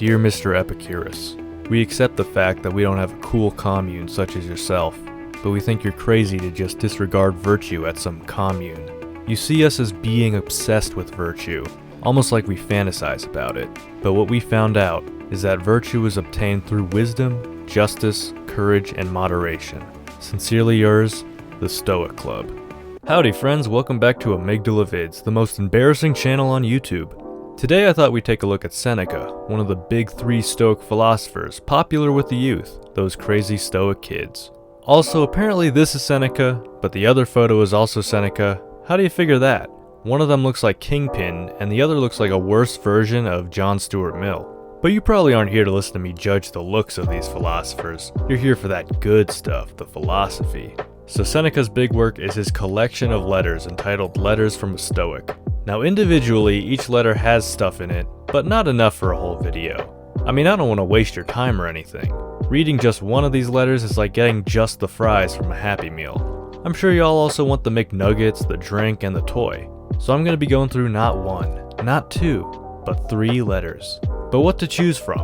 Dear Mr. Epicurus, we accept the fact that we don't have a cool commune such as yourself, but we think you're crazy to just disregard virtue at some commune. You see us as being obsessed with virtue, almost like we fantasize about it, but what we found out is that virtue is obtained through wisdom, justice, courage, and moderation. Sincerely yours, the Stoic Club. Howdy friends, welcome back to Amygdala Vids, the most embarrassing channel on YouTube. Today I thought we'd take a look at Seneca, one of the big three Stoic philosophers, popular with the youth, those crazy Stoic kids. Also, apparently this is Seneca, but the other photo is also Seneca. How do you figure that? One of them looks like Kingpin, and the other looks like a worse version of John Stuart Mill. But you probably aren't here to listen to me judge the looks of these philosophers. You're here for that good stuff, the philosophy. So Seneca's big work is his collection of letters entitled Letters From A Stoic. Now individually, each letter has stuff in it, but not enough for a whole video. I mean, I don't want to waste your time or anything. Reading just one of these letters is like getting just the fries from a Happy Meal. I'm sure y'all also want the McNuggets, the drink, and the toy. So I'm going to be going through not one, not two, but 3 letters. But what to choose from?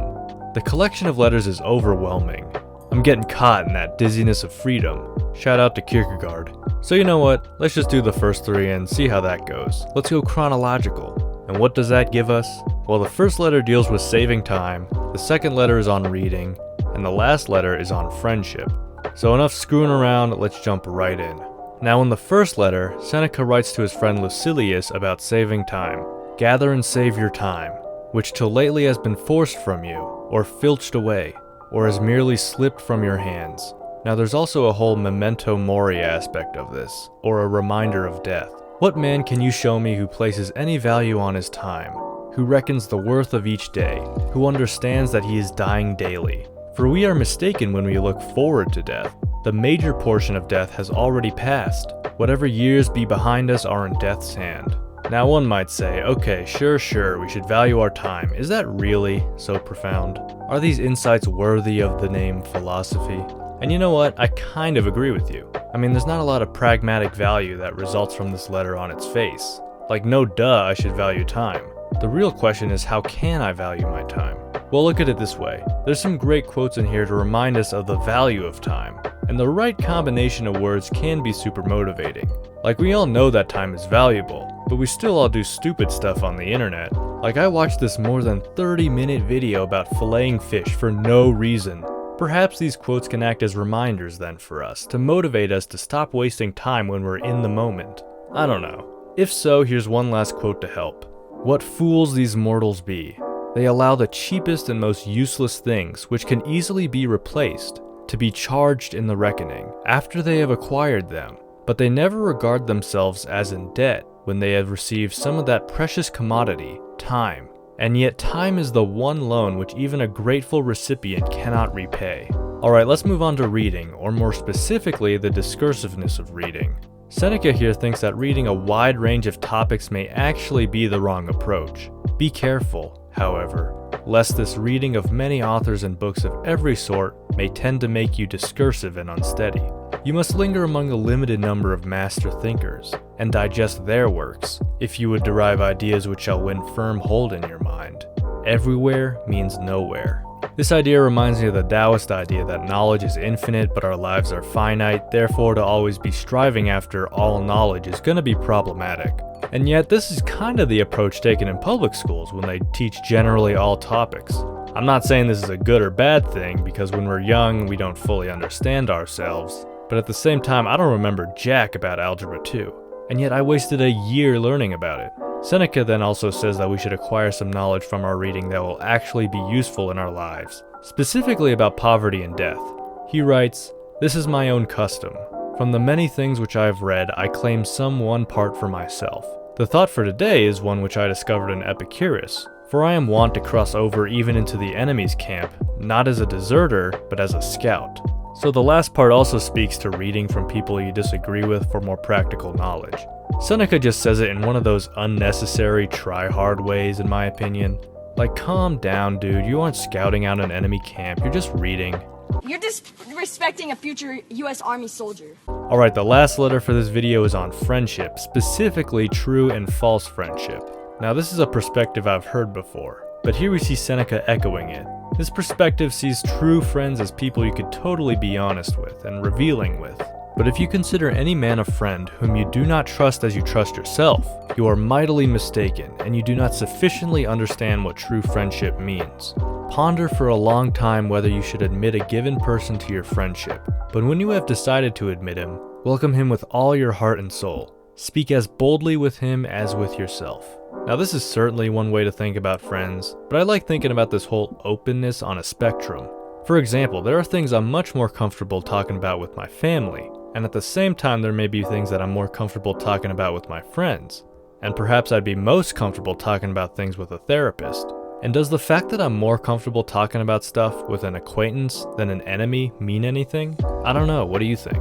The collection of letters is overwhelming. I'm getting caught in that dizziness of freedom. Shout out to Kierkegaard. So you know what, let's just do the first 3 and see how that goes. Let's go chronological. And what does that give us? Well, the first letter deals with saving time, the second letter is on reading, and the last letter is on friendship. So enough screwing around, let's jump right in. Now in the first letter, Seneca writes to his friend Lucius about saving time. Gather and save your time, which till lately has been forced from you, or filched away, or has merely slipped from your hands. Now there's also a whole memento mori aspect of this, or a reminder of death. What man can you show me who places any value on his time, who reckons the worth of each day, who understands that he is dying daily? For we are mistaken when we look forward to death. The major portion of death has already passed. Whatever years be behind us are in death's hand. Now one might say, okay, sure, we should value our time. Is that really so profound? Are these insights worthy of the name philosophy? And you know what, I kind of agree with you. I mean, there's not a lot of pragmatic value that results from this letter on its face. Like, no duh, I should value time. The real question is, how can I value my time? Well, look at it this way. There's some great quotes in here to remind us of the value of time. And the right combination of words can be super motivating. Like, we all know that time is valuable, but we still all do stupid stuff on the internet. Like, I watched this more than 30-minute video about filleting fish for no reason. Perhaps these quotes can act as reminders then for us, to motivate us to stop wasting time when we're in the moment. I don't know. If so, here's one last quote to help. What fools these mortals be! They allow the cheapest and most useless things, which can easily be replaced, to be charged in the reckoning, after they have acquired them. But they never regard themselves as in debt when they have received some of that precious commodity, time. And yet time is the one loan which even a grateful recipient cannot repay. Alright, let's move on to reading, or more specifically, the discursiveness of reading. Seneca here thinks that reading a wide range of topics may actually be the wrong approach. Be careful, however, lest this reading of many authors and books of every sort may tend to make you discursive and unsteady. You must linger among a limited number of master thinkers, and digest their works, if you would derive ideas which shall win firm hold in your mind. Everywhere means nowhere. This idea reminds me of the Taoist idea that knowledge is infinite but our lives are finite, therefore to always be striving after all knowledge is going to be problematic. And yet this is kind of the approach taken in public schools when they teach generally all topics. I'm not saying this is a good or bad thing, because when we're young we don't fully understand ourselves, but at the same time I don't remember jack about Algebra 2, and yet I wasted a year learning about it. Seneca then also says that we should acquire some knowledge from our reading that will actually be useful in our lives, specifically about poverty and death. He writes, "This is my own custom. From the many things which I have read, I claim some one part for myself. The thought for today is one which I discovered in Epicurus, for I am wont to cross over even into the enemy's camp, not as a deserter, but as a scout." So the last part also speaks to reading from people you disagree with for more practical knowledge. Seneca just says it in one of those unnecessary try-hard ways, in my opinion. Like, calm down, dude, you aren't scouting out an enemy camp, you're just reading. You're disrespecting a future US Army soldier. Alright, the last letter for this video is on friendship, specifically true and false friendship. Now this is a perspective I've heard before, but here we see Seneca echoing it. This perspective sees true friends as people you could totally be honest with and revealing with. But if you consider any man a friend whom you do not trust as you trust yourself, you are mightily mistaken, and you do not sufficiently understand what true friendship means. Ponder for a long time whether you should admit a given person to your friendship, but when you have decided to admit him, welcome him with all your heart and soul. Speak as boldly with him as with yourself. Now this is certainly one way to think about friends, but I like thinking about this whole openness on a spectrum. For example, there are things I'm much more comfortable talking about with my family, and at the same time there may be things that I'm more comfortable talking about with my friends. And perhaps I'd be most comfortable talking about things with a therapist. And does the fact that I'm more comfortable talking about stuff with an acquaintance than an enemy mean anything? I don't know, what do you think?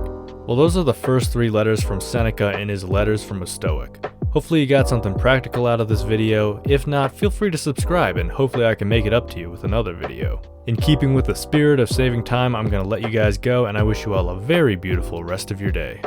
Well, those are the first 3 letters from Seneca in his Letters from a Stoic. Hopefully you got something practical out of this video. If not, feel free to subscribe and hopefully I can make it up to you with another video. In keeping with the spirit of saving time, I'm going to let you guys go and I wish you all a very beautiful rest of your day.